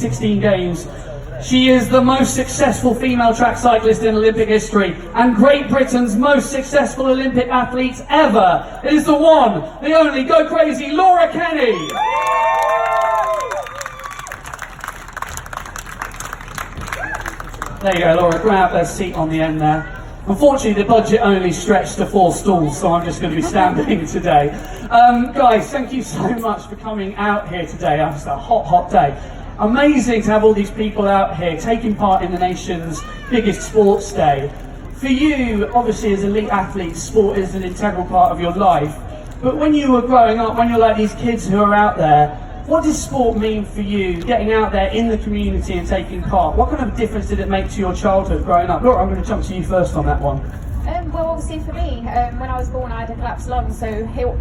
16 games. She is the most successful female track cyclist in Olympic history and Great Britain's most successful Olympic athletes ever. It is the one, the only, go crazy, Laura Kenny. There you go, Laura, grab a seat on the end there. Unfortunately, the budget only stretched to 4 stools, so I'm just going to be standing today. Guys, thank you so much for coming out here today. It's a hot, hot day. Amazing to have all these people out here taking part in the nation's biggest sports day. For you, obviously, as elite athletes, sport is an integral part of your life. But when you were growing up, when you're like these kids who are out there, what does sport mean for you, getting out there in the community and taking part? What kind of difference did it make to your childhood growing up? Laura, I'm going to jump to you first on that one. Well, obviously for me, when I was born I had a collapsed lung, so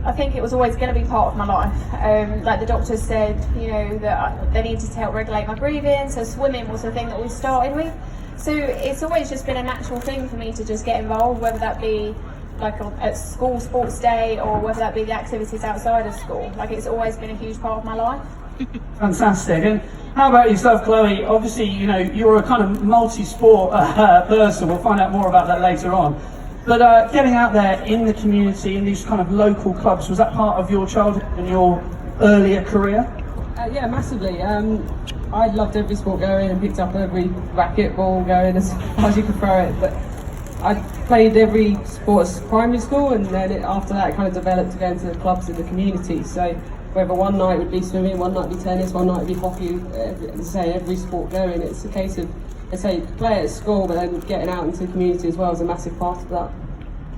I think it was always going to be part of my life. Like the doctors said, you know, that they needed to help regulate my breathing, so swimming was the thing that we started with. So it's always just been a natural thing for me to just get involved, whether that be like at school sports day or whether that be the activities outside of school. Like it's always been a huge part of my life. Fantastic. And how about yourself, Chloe? Obviously, you know, you're a kind of multi-sport person. We'll find out more about that later on. But getting out there in the community, in these kind of local clubs, was that part of your childhood and your earlier career? Yeah, massively. I loved every sport going and picked up every racket ball going as far as you could throw it. But I played every sport at primary school, and then after that it kind of developed to go into the clubs in the community. So whether one night would be swimming, one night would be tennis, one night would be hockey, every sport going. It's a case of, play at school, but then getting out into the community as well is a massive part of that.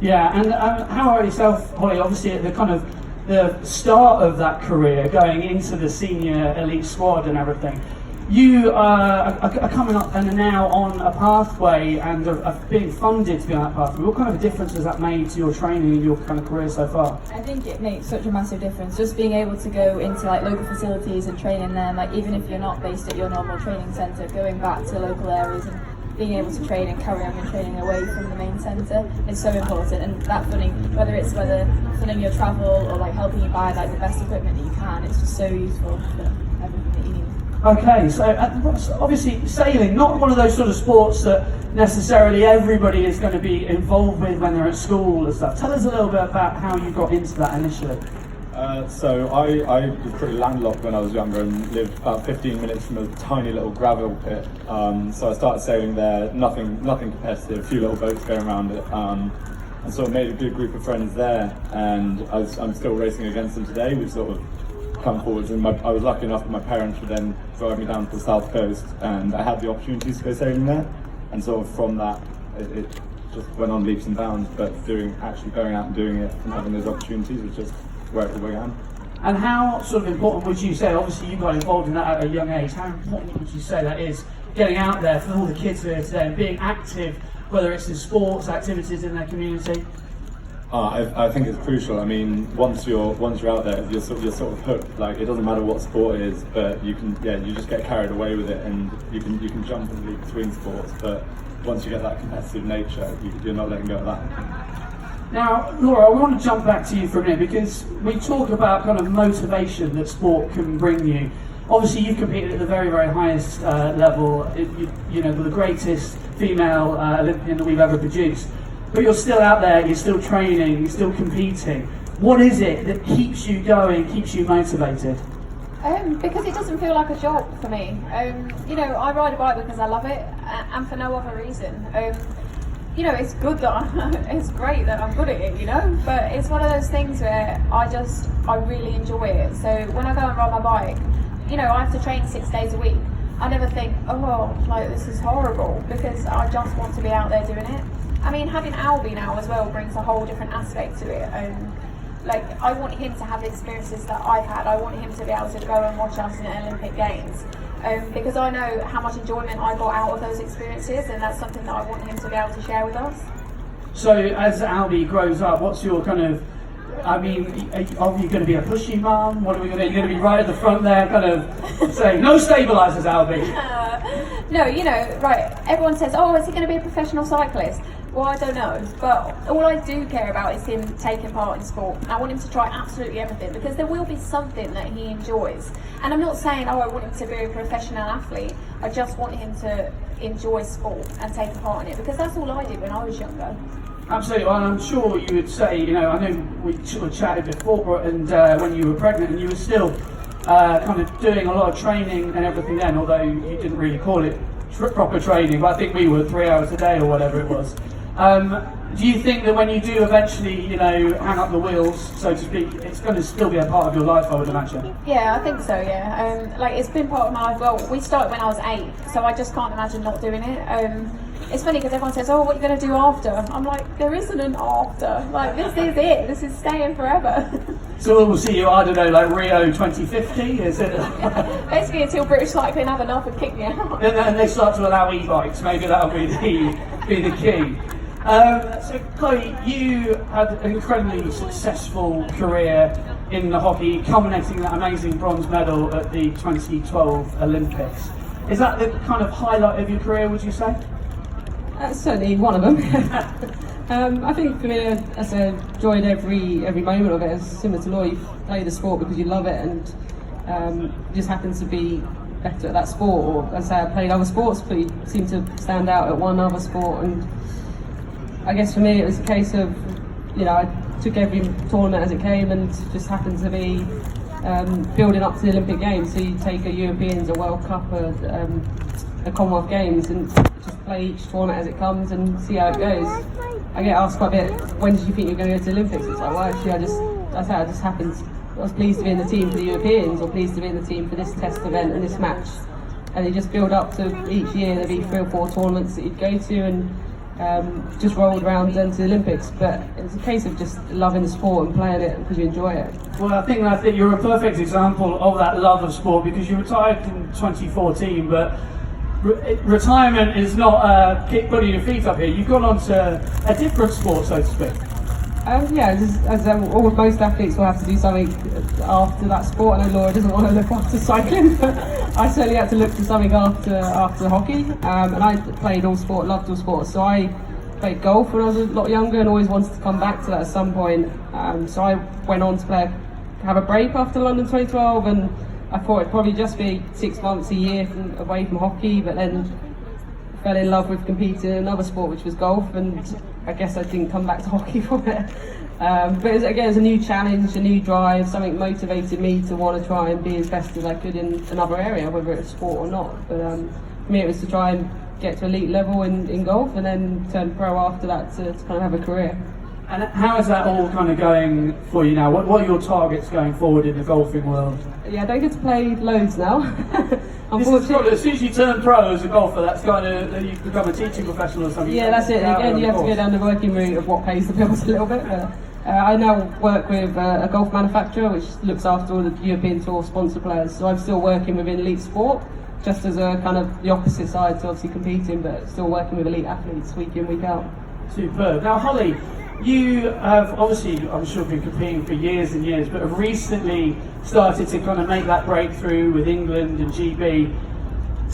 Yeah, and how about yourself, Holly? Obviously at the start of that career, going into the senior elite squad and everything, you are coming up and are now on a pathway and are being funded to be on that pathway. What kind of difference has that made to your training and your kind of career so far? I think it makes such a massive difference, just being able to go into like local facilities and train in them, like even if you're not based at your normal training centre, going back to local areas and being able to train and carry on your training away from the main centre is so important. And that funding, whether funding your travel or like helping you buy like the best equipment that you can, it's just so useful for everything that you need. Okay, so obviously sailing, not one of those sort of sports that necessarily everybody is going to be involved with when they're at school and stuff. Tell us a little bit about how you got into that initially. So I was pretty landlocked when I was younger and lived about 15 minutes from a tiny little gravel pit. So I started sailing there, nothing competitive, a few little boats going around it. And sort of made a good group of friends there, and I'm still racing against them today. We've sort of come forwards, and I was lucky enough that my parents would then drive me down to the south coast, and I had the opportunities to go sailing there, and sort of from that it just went on leaps and bounds. But actually going out and doing it and having those opportunities was just where it began. And how sort of important would you say, obviously you got involved in that at a young age, how important would you say that is, getting out there for all the kids here today and being active, whether it's in sports, activities in their community? I think it's crucial. I mean, once you're out there, you're sort of hooked. Like, it doesn't matter what sport it is, but you just get carried away with it, and you can jump and leap between sports. But once you get that competitive nature, you're not letting go of that. Now, Laura, I want to jump back to you for a minute, because we talk about kind of motivation that sport can bring you. Obviously, you've competed at the very, very highest level. You know, the greatest female Olympian that we've ever produced. But you're still out there, you're still training, you're still competing. What is it that keeps you going, keeps you motivated? Because it doesn't feel like a job for me. You know, I ride a bike because I love it, and for no other reason. You know, it's good that it's great that I'm good at it, you know, but it's one of those things where I really enjoy it. So when I go and ride my bike, you know, I have to train 6 days a week. I never think, oh, like this is horrible, because I just want to be out there doing it. I mean, having Albie now as well brings a whole different aspect to it. Like, I want him to have the experiences that I've had. I want him to be able to go and watch us in the Olympic Games. Because I know how much enjoyment I got out of those experiences, and that's something that I want him to be able to share with us. So as Albie grows up, what's your kind of, I mean, are you going to be a pushy mum? What are we going to be? You're going to be right at the front there, kind of saying, no stabilisers, Albie. No, you know, right, everyone says, oh, is he going to be a professional cyclist? Well, I don't know, but all I do care about is him taking part in sport. I want him to try absolutely everything because there will be something that he enjoys. And I'm not saying, oh, I want him to be a professional athlete. I just want him to enjoy sport and take a part in it because that's all I did when I was younger. Absolutely, well, I'm sure you would say, you know, I know we sort of chatted before, and when you were pregnant, and you were still kind of doing a lot of training and everything then, although you didn't really call it proper training, but I think we were 3 hours a day or whatever it was. Do you think that when you do eventually, you know, hang up the wheels, so to speak, it's going to still be a part of your life, I would imagine? Yeah, I think so, yeah. Like, it's been part of my life. Well, we started when I was 8, so I just can't imagine not doing it. It's funny because everyone says, oh, what are you going to do after? I'm like, there isn't an after. Like, this is it. This is staying forever. So we'll see you, I don't know, like Rio 2050, is it? Basically, until British Cycling have enough and kick me out. And they start to allow e-bikes, maybe that'll be the key. So Chloe, you had an incredibly successful career in the hockey, culminating in that amazing bronze medal at the 2012 Olympics. Is that the kind of highlight of your career, would you say? Certainly one of them. I think for me, as I enjoyed every moment of it. It's similar to Laura, you play the sport because you love it and just happen to be better at that sport. Or as I say, I played other sports, but you seem to stand out at one other sport. And I guess for me, it was a case of, you know, I took every tournament as it came and just happened to be building up to the Olympic Games. So you take a Europeans, a World Cup, a Commonwealth Games, and just play each tournament as it comes and see how it goes. I get asked quite a bit, when did you think you were going to go to the Olympics? It's like, well, actually, I just happened. I was pleased to be in the team for the Europeans, or pleased to be in the team for this test event and this match. And you just build up to each year. There'd be 3 or 4 tournaments that you'd go to, and just rolled around into the Olympics. But it's a case of just loving the sport and playing it because you enjoy it. Well, I think you're a perfect example of that love of sport, because you retired in 2014, but retirement is not putting your feet up here. You've gone on to a different sport, so to speak. Yeah, as most athletes will have to do something after that sport. I know Laura doesn't want to look after cycling, but I certainly had to look for something after hockey. And I played all sport, loved all sports. So I played golf when I was a lot younger and always wanted to come back to that at some point. So I went on to have a break after London 2012, and I thought it'd probably just be 6 months a year away from hockey, but then fell in love with competing in another sport, which was golf, and I guess I didn't come back to hockey for it. But it was a new challenge, a new drive, something motivated me to want to try and be as best as I could in another area, whether it's sport or not. But for me, it was to try and get to elite level in golf, and then turn pro after that to kind of have a career. And how is that all kind of going for you now? What are your targets going forward in the golfing world? Yeah, I don't get to play loads now. Unfortunately, as soon as you turn pro as a golfer, that's kind of, you become a teaching professional or something. Yeah, that's it. Again, you have to go down the working route of what pays the bills a little bit. But, I now work with a golf manufacturer which looks after all the European Tour sponsor players. So I'm still working within elite sport, just as a kind of the opposite side to obviously competing, but still working with elite athletes week in, week out. Superb. Now, Holly, you have obviously, I'm sure, been competing for years and years, but have recently started to kind of make that breakthrough with England and GB.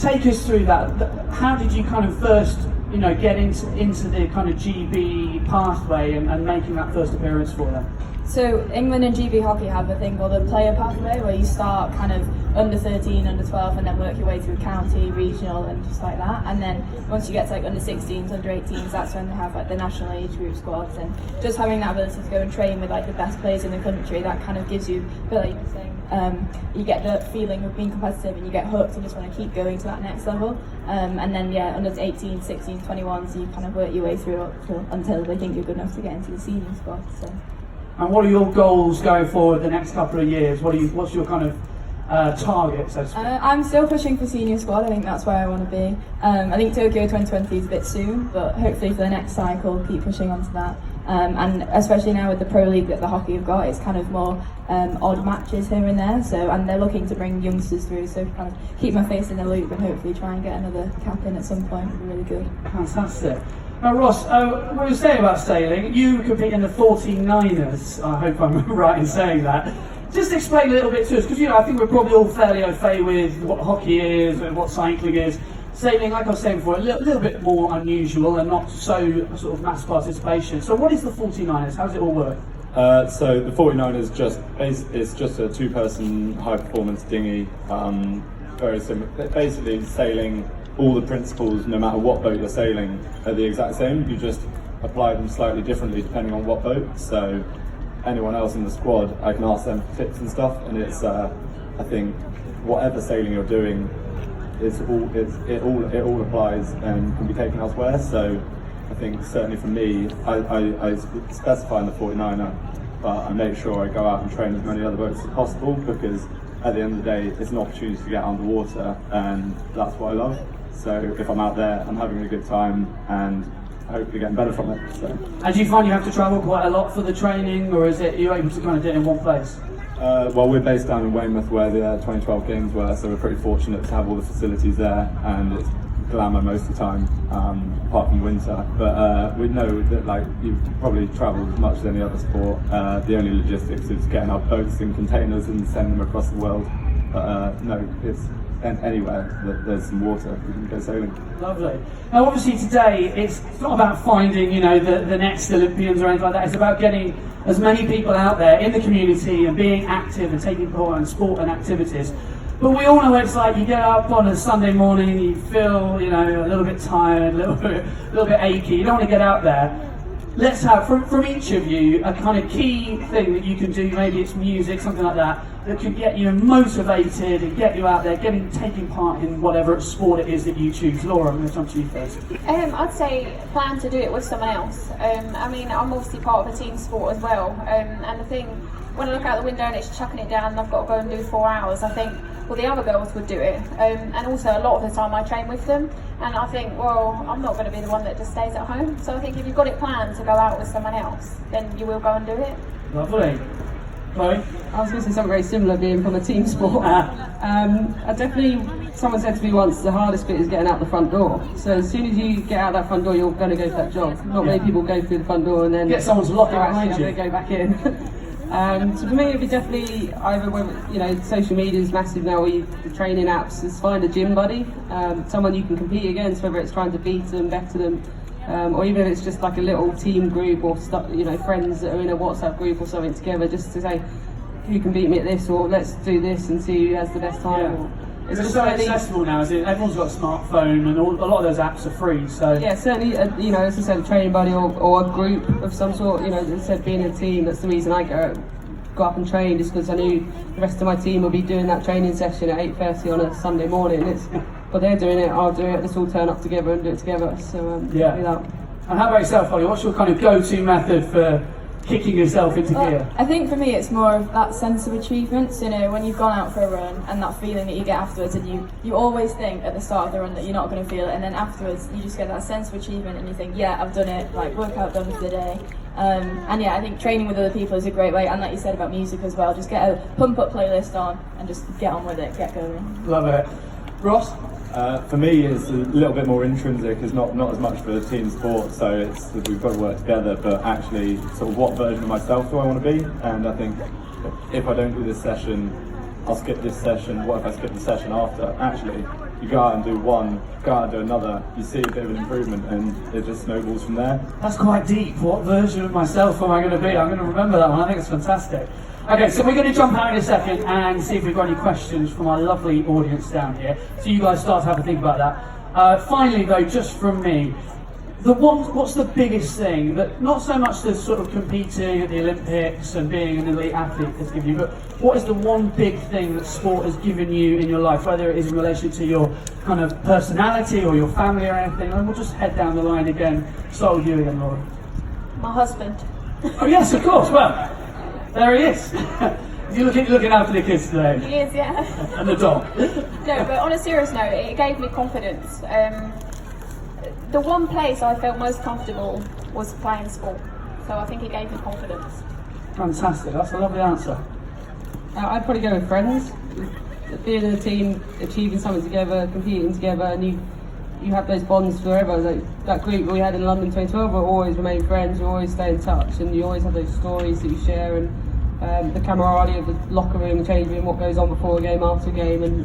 Take us through that. How did you kind of first, you know, get into the kind of GB pathway and making that first appearance for them? So England and GB hockey have a thing called a player pathway, where you start kind of under 13, under 12, and then work your way through county, regional, and just like that. And then once you get to like under 16s, under 18s, that's when they have like the national age group squads. And just having that ability to go and train with like the best players in the country, that kind of gives you, like you were saying, you get the feeling of being competitive and you get hooked and just want to keep going to that next level. And then under 18, 16, 21, so you kind of work your way through until they think you're good enough to get into the senior squad. So. And what are your goals going forward the next couple of years? What's your kind of target, so to speak? I'm still pushing for senior squad. I think that's where I want to be. I think Tokyo 2020 is a bit soon, but hopefully for the next cycle, keep pushing on to that. And especially now with the Pro League that the hockey have got, it's kind of more odd matches here and there. So, and they're looking to bring youngsters through, so kind of keep my face in the loop and hopefully try and get another cap in at some point would be really good. Fantastic. Now, Rhos, what you saying about sailing? You compete in the 49ers. I hope I'm right in saying that. Just explain a little bit to us, because I think we're probably all fairly au fait with what hockey is and what cycling is. sailing, like I was saying before, a little bit more unusual and not so sort of mass participation. So what is the 49ers? How does it all work? So the 49ers it's just a two-person high-performance dinghy, very similar. Basically, sailing, all the principles, no matter what boat you're sailing, are the exact same. You just apply them slightly differently depending on what boat. So anyone else in the squad, I can ask them for tips and stuff, and it's I think whatever sailing you're doing, it all applies and can be taken elsewhere. So I think certainly for me, I specify in the 49er, but I make sure I go out and train as many other boats as possible, because at the end of the day, it's an opportunity to get underwater, and that's what I love. So if I'm out there, I'm having a good time and hopefully getting better from it. So. And do you find you have to travel quite a lot for the training, or is it you're able to kind of do it in one place? Well, we're based down in Weymouth where the 2012 games were, so we're pretty fortunate to have all the facilities there, and it's glamour most of the time, apart from winter. But we know that, like, you probably travel as much as any other sport. The only logistics is getting our boats in containers and sending them across the world. But no, it's anywhere that there's some water, we can go sailing. Lovely. Now, obviously today it's not about finding, the next Olympians or anything like that. It's about getting as many people out there in the community and being active and taking part in sport and activities. But we all know what it's like. You get up on a Sunday morning, you feel, a little bit tired, a little bit achy. You don't want to get out there. Let's have from each of you a kind of key thing that you can do. Maybe it's music, something like that can get you motivated and get you out there, taking part in whatever sport it is that you choose. Laura, I'm going to come to you first. I'd say plan to do it with someone else. I'm obviously part of a team sport as well. And the thing, when I look out the window and it's chucking it down and I've got to go and do 4 hours, I think, well, the other girls would do it. And also a lot of the time I train with them. And I think, well, I'm not going to be the one that just stays at home. So I think if you've got it planned to go out with someone else, then you will go and do it. Lovely. Chloe? I was going to say something very similar, being from a team sport. Someone said to me once, the hardest bit is getting out the front door. So as soon as you get out that front door, you're going to go for that job. Not many people go through the front door and then get someone's locking behind you. They go back in. So for me, it'd be definitely either whether, social media is massive now. The training apps is find a gym buddy, someone you can compete against, whether it's trying to beat them, better them. Or even if it's just like a little team group or friends that are in a WhatsApp group or something together, just to say who can beat me at this, or let's do this and see who has the best time. Yeah. It's just so accessible now, isn't it? Everyone's got a smartphone and a lot of those apps are free. So yeah, certainly, as I said, a training buddy or a group of some sort. As I said, being a team, that's the reason I go up and train, just because I knew the rest of my team will be doing that training session at 8:30 on a Sunday morning. But they're doing it, I'll do it, let's all turn up together and do it together. So yeah. Do that. And how about yourself, Holly? What's your kind of go-to method for kicking yourself into gear? I think for me it's more of that sense of achievement. So, when you've gone out for a run and that feeling that you get afterwards, and you always think at the start of the run that you're not going to feel it, and then afterwards you just get that sense of achievement and you think, yeah, I've done it, like workout done for the day. And yeah, I think training with other people is a great way, and like you said about music as well, just get a pump up playlist on and just get on with it, get going. Love it. Ross? For me, it's a little bit more intrinsic. It's not as much for the team sport, so we've got to work together. But actually, sort of what version of myself do I want to be? And I think if I don't do this session, I'll skip this session. What if I skip the session after? Actually, you go out and do one, go out and do another. You see a bit of an improvement, and it just snowballs from there. That's quite deep. What version of myself am I going to be? I'm going to remember that one. I think it's fantastic. Okay, so we're going to jump out in a second and see if we've got any questions from our lovely audience down here. So you guys start to have a think about that. Finally, though, just from me, what's the biggest thing that, not so much the sort of competing at the Olympics and being an elite athlete has given you, but what is the one big thing that sport has given you in your life, whether it is in relation to your kind of personality or your family or anything? And we'll just head down the line again. Start with you again, Laura. My husband. Oh yes, of course. Well, there he is. You're looking after the kids today. He is, yeah. And the dog. No, but on a serious note, it gave me confidence. The one place I felt most comfortable was playing sport. So I think it gave me confidence. Fantastic, that's a lovely answer. I'd probably go with friends. Being in a team, achieving something together, competing together, and you have those bonds forever. Like that group we had in London 2012 will always remain friends, you always stay in touch, and you always have those stories that you share. And the camaraderie of the locker room, change room, what goes on before a game, after a game, and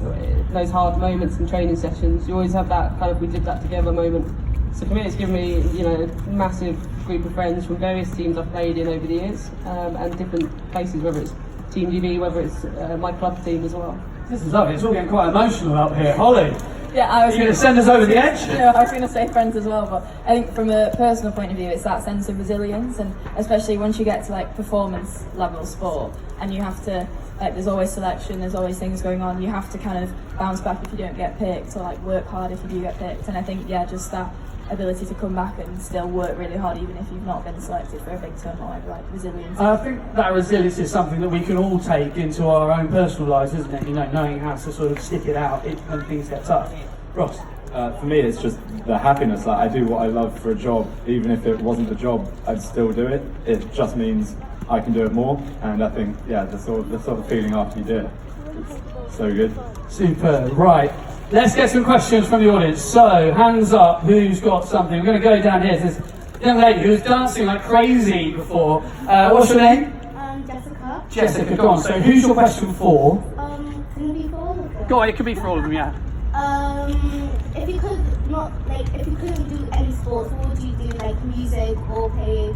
those hard moments and training sessions. You always have that kind of we did that together moment. So for me, it's given me, a massive group of friends from various teams I've played in over the years, and different places, whether it's Team GB, whether it's my club team as well. This is lovely. It's all getting quite emotional up here. Holly, Yeah, I was are you going to send us over the edge? I was going to say friends as well, but I think from a personal point of view, it's that sense of resilience, and especially once you get to like performance level sport, and you have to there's always selection, there's always things going on. You have to kind of bounce back if you don't get picked, or like work hard if you do get picked. And I think just that ability to come back and still work really hard even if you've not been selected for a big tournament, like resilience. I think that resilience is something that we can all take into our own personal lives, isn't it? Knowing how to sort of stick it out when things get tough. Ross? For me, it's just the happiness. Like, I do what I love for a job. Even if it wasn't a job, I'd still do it. It just means I can do it more. And I think, the sort of feeling after you do it, it's so good. Super. Right. Let's get some questions from the audience. So, hands up, who's got something? We're going to go down here. There's a young lady who was dancing like crazy before. What's your name? Jessica. Jessica, go on. So, who's your question for? Can it be for all of them? Go on, it could be for all of them, yeah. If you couldn't do any sports, what would you do? Like music or play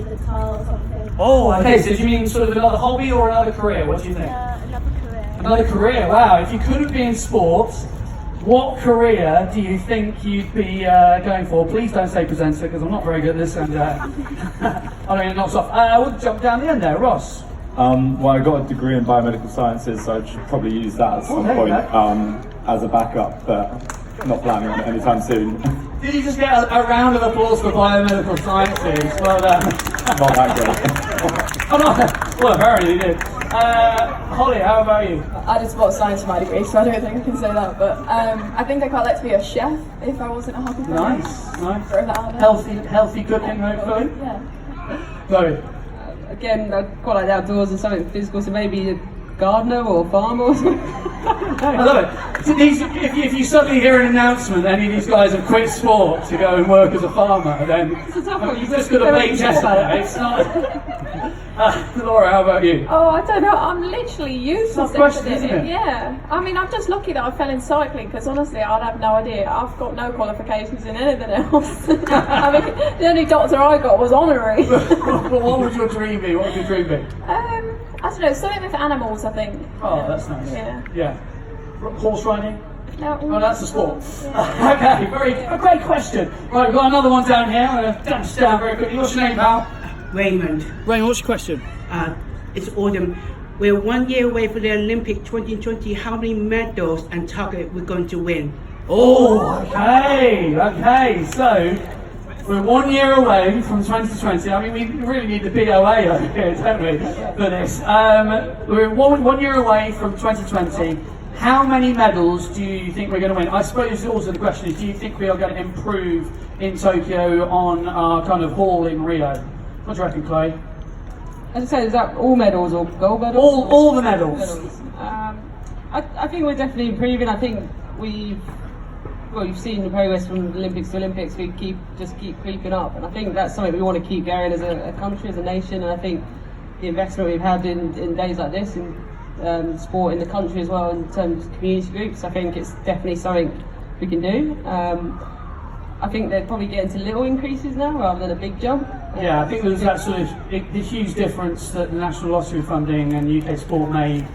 guitar or something? Oh, okay. So, do you mean sort of another hobby or another career? What do you think? Another career. Another career, wow. If you couldn't be in sports, what career do you think you'd be going for? Please don't say presenter, because I'm not very good at this, and I don't get knocked off. I would jump down the end there. Ross? Well, I got a degree in biomedical sciences, so I should probably use that at some there you point as a backup, but not planning on it anytime soon. Did you just get a round of applause for biomedical sciences? Well done. Not that great. Oh, no. Well, apparently you did. Holly, how about you? I did sports science for my degree, so I don't think I can say that. But I think I'd quite like to be a chef if I wasn't a hockey player. Nice. Throw that out there. Healthy cooking, hopefully. Yeah. Chloe? Again, I quite like the outdoors and something physical, so maybe a gardener or a farmer or something. I love it. If you suddenly hear an announcement that any of these guys have quit sport to go and work as a farmer, then you've just got to blame Jessica. It's not. Laura, how about you? Oh, I don't know. I'm literally useless Tough question, at isn't it? Yeah. I mean, I'm just lucky that I fell in cycling, because honestly, I'd have no idea. I've got no qualifications in anything else. I mean, the only doctor I got was honorary. What would your dream be? What would your dream be? I don't know, something with animals, I think. Oh, that's nice. Yeah. Horse riding? No, Oh, that's a sport. Okay, a great question. Right, we've got another one down here. I'm going to dash down very quickly. What's your name, pal? Raymond, Raymond, what's your question? it's autumn. We're 1 year away from the Olympic 2020. How many medals and target we're going to win? Oh, okay. So, we're 1 year away from 2020. I mean, we really need the BOA over here, don't we, for this? We're one year away from 2020. How many medals do you think we're going to win? I suppose also the question is, do you think we are going to improve in Tokyo on our kind of haul in Rio? What do you reckon, Chloe? As I said, is that all medals or gold medals? All the medals. I think we're definitely improving. I think you've seen the progress from Olympics to Olympics. We keep creeping up, and I think that's something we want to keep going as a country, as a nation. And I think the investment we've had in days like this, in sport in the country as well, in terms of community groups, I think it's definitely something we can do. I think they're probably getting to little increases now rather than a big jump. Yeah, I think there's that sort of the huge difference that the National Lottery funding and UK Sport made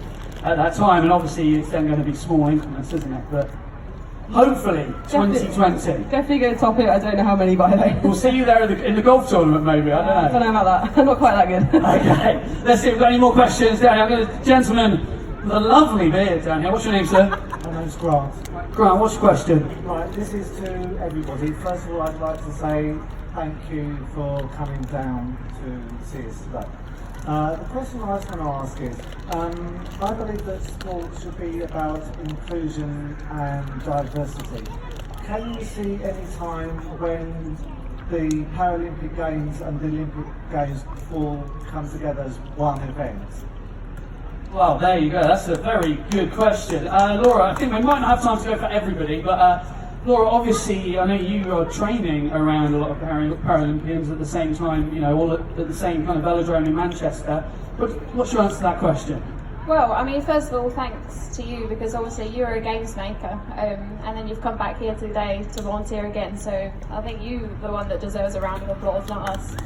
at that time, and obviously it's then going to be small increments, isn't it? But hopefully 2020. Definitely going to top it. I don't know how many by then. We'll see you there in the golf tournament, maybe. I don't know. About that. I'm not quite that good. Okay, let's see if we've got any more questions down here. I've got a gentleman with a lovely beard down here. What's your name, sir? My name's Grant. Grant, what's your question? Right, this is to everybody. First of all, I'd like to say thank you for coming down to see us today. The question I was going to ask is, I believe that sport should be about inclusion and diversity. Can you see any time when the Paralympic Games and the Olympic Games all come together as one event? Well, there you go. That's a very good question. Laura, I think we might not have time to go for everybody, but Laura, obviously, I know you are training around a lot of Paralympians at the same time, you know, all at the same kind of velodrome in Manchester. But what's your answer to that question? Well, I mean, first of all, thanks to you, because obviously you're a games maker, and then you've come back here today to volunteer again, so I think you're the one that deserves a round of applause, not us.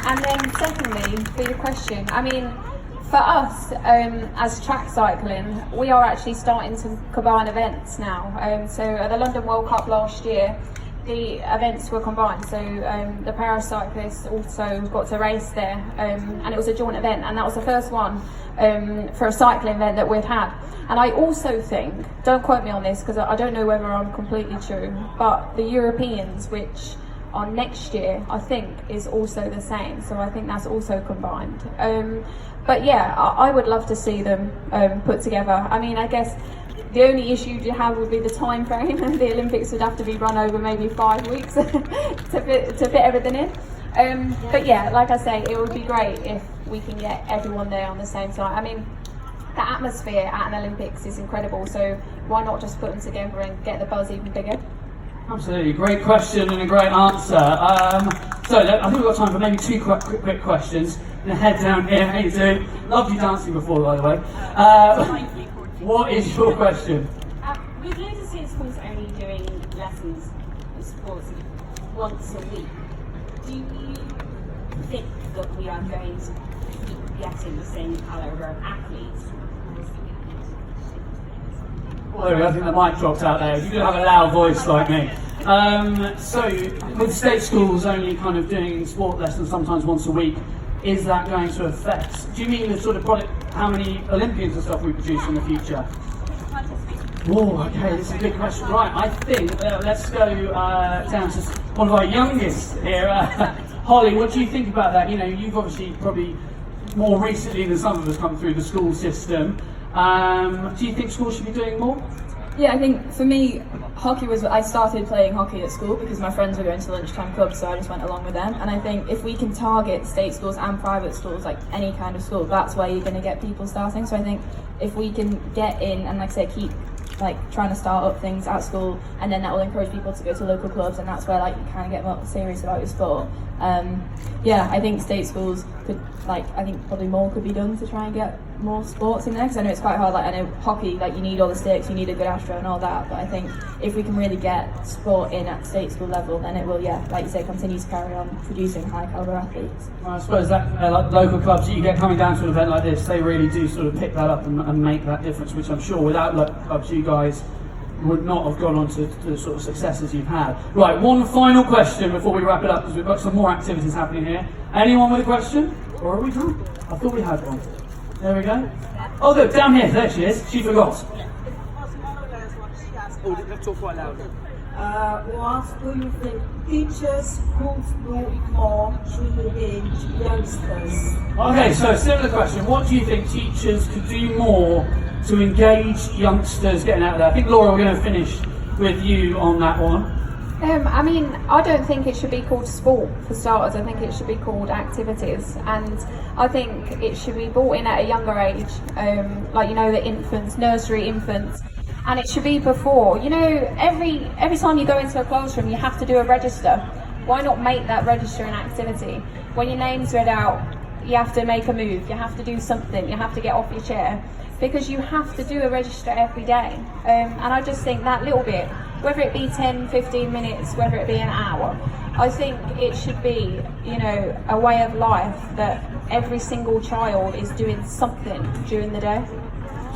And then secondly, for your question, I mean, for us, as track cycling, we are actually starting to combine events now. So at the London World Cup last year, the events were combined, so the paracyclists also got to race there, and it was a joint event, and that was the first one for a cycling event that we've had. And I also think, don't quote me on this because I don't know whether I'm completely true, but the Europeans, which are next year, I think is also the same, so I think that's also combined. But yeah, I would love to see them put together. I mean, I guess the only issue you have would be the time frame, and the Olympics would have to be run over maybe 5 weeks to fit everything in. But yeah, like I say, it would be great if we can get everyone there on the same time. I mean, the atmosphere at an Olympics is incredible, so why not just put them together and get the buzz even bigger? Absolutely, great question and a great answer. So I think we've got time for maybe two quick questions. And head down here, how you doing? Loved you dancing before, by the way. What is your question? We've noticed in schools only doing lessons in sports once a week. Do you think that we are going to keep getting the same calibre of athletes? Well, there we go. I think the mic dropped out there. You do have a loud voice like me. So, with state schools only kind of doing sport lessons sometimes once a week, is that going to affect? Do you mean the sort of product, how many Olympians and stuff we produce in the future? Oh, okay, this is a big question. Right, I think, let's go down to one of our youngest here. Holly, what do you think about that? You know, you've obviously probably more recently than some of us come through the school system. Do you think schools should be doing more? Yeah, I think for me, I started playing hockey at school because my friends were going to lunchtime clubs, so I just went along with them. And I think if we can target state schools and private schools, like any kind of school, that's where you're going to get people starting. So I think if we can get in and, like I say, keep trying to start up things at school, and then that will encourage people to go to local clubs, and that's where you kind of get more serious about your sport. Yeah, I think state schools could, I think probably more could be done to try and get more sports in there, because I know it's quite hard. I know hockey, you need all the sticks, you need a good astro and all that, but I think if we can really get sport in at state school level, then it will, yeah, like you say, continue to carry on producing high calibre athletes. Well, I suppose that local clubs that you get coming down to an event like this, they really do sort of pick that up and make that difference, which I'm sure without local clubs you guys would not have gone on to the sort of successes you've had. Right, one final question before we wrap it up, because we've got some more activities happening here. Anyone with a question? Or are we done? I thought we had one. There we go. Oh, look, down here. There she is. She forgot. What do you think teachers could do more to engage youngsters? Okay, so similar question. What do you think teachers could do more to engage youngsters getting out there? I think, Laura, we're going to finish with you on that one. I mean, I don't think it should be called sport for starters. I think it should be called activities, and I think it should be brought in at a younger age, the infants, nursery infants, and it should be before. Every time you go into a classroom, you have to do a register. Why not make that register an activity? When your name's read out, you have to make a move, you have to do something, you have to get off your chair, because you have to do a register every day. And I just think that little bit, whether it be 10, 15 minutes, whether it be an hour, I think it should be, a way of life that every single child is doing something during the day.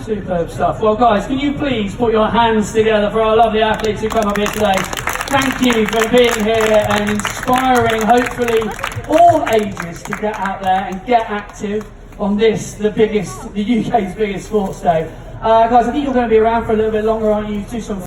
Superb stuff. Well, guys, can you please put your hands together for our lovely athletes who come up here today? Thank you for being here and inspiring, hopefully, all ages to get out there and get active on this, the UK's biggest sports day. Guys, I think you're going to be around for a little bit longer, aren't you? Do some